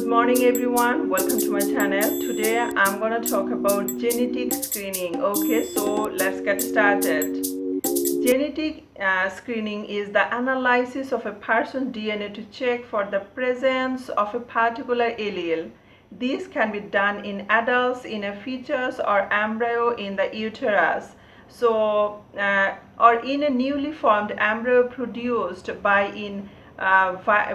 morning everyone, welcome to my channel. Today I'm gonna talk about genetic screening. Okay, so let's get started. Genetic screening is the analysis of a person's DNA to check for the presence of a particular allele. This can be done in adults, in a fetus or embryo in the uterus. So, or in a newly formed embryo produced by in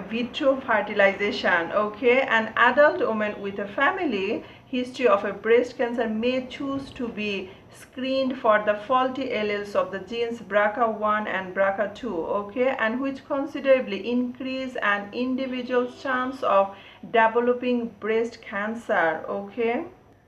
vitro fertilization. Okay, an adult woman with a family history of a breast cancer may choose to be screened for the faulty alleles of the genes BRCA1 and BRCA2, okay, and which considerably increase an individual's chance of developing breast cancer. Okay,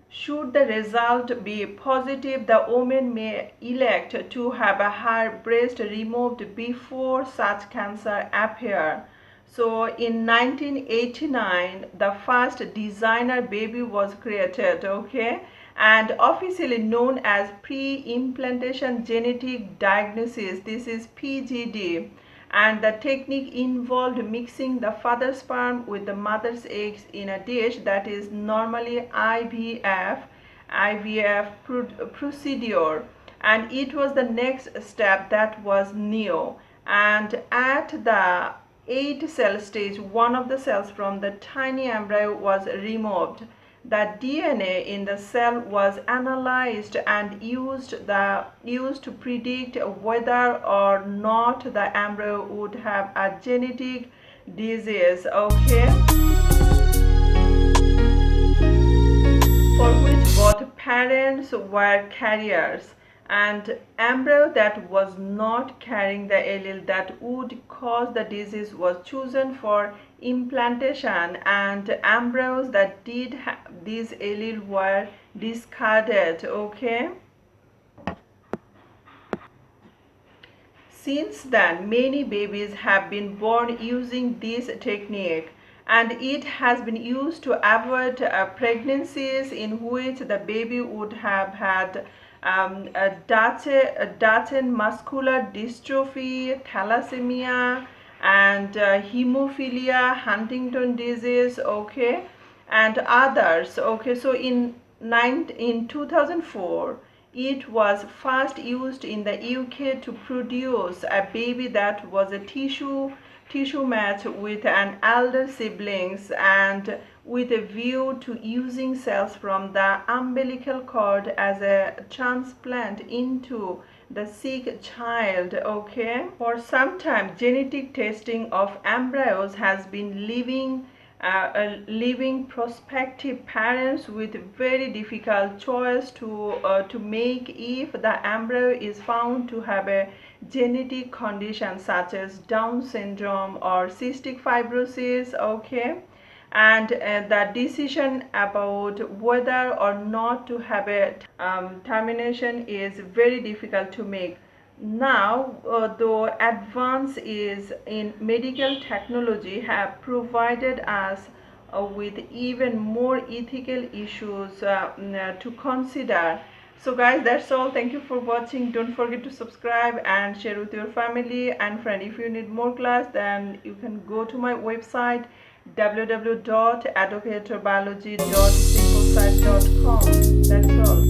should the result be positive, the woman may elect to have her breast removed before such cancer appear. So in 1989, the first designer baby was created, okay, and officially known as pre-implantation genetic diagnosis. This is PGD, and the technique involved mixing the father's sperm with the mother's eggs in a dish, that is normally IVF procedure, and it was the next step that was new. And at the 8-cell stage, one of the cells from the tiny embryo was removed. The DNA in the cell was analyzed and used to predict whether or not the embryo would have a genetic disease, okay, for which both parents were carriers. And embryo that was not carrying the allele that would cause the disease was chosen for implantation, and embryos that did have this allele were discarded. Okay, since then many babies have been born using this technique, and it has been used to avoid pregnancies in which the baby would have had a Duchenne muscular dystrophy, thalassemia, and hemophilia, Huntington disease, okay, and others. Okay, so in 2004, it was first used in the UK to produce a baby that was a tissue match with an elder siblings, and with a view to using cells from the umbilical cord as a transplant into the sick child. Okay, for some time genetic testing of embryos has been leaving prospective parents with very difficult choice to make if the embryo is found to have a genetic condition such as Down syndrome or cystic fibrosis. Okay, and the decision about whether or not to have a termination is very difficult to make. Now, though advance is in medical technology have provided us with even more ethical issues to consider. So guys, that's all. Thank you for watching. Don't forget to subscribe and share with your family and friend. If you need more class, then you can go to my website www.educatorbiology.simplesite.com. That's all.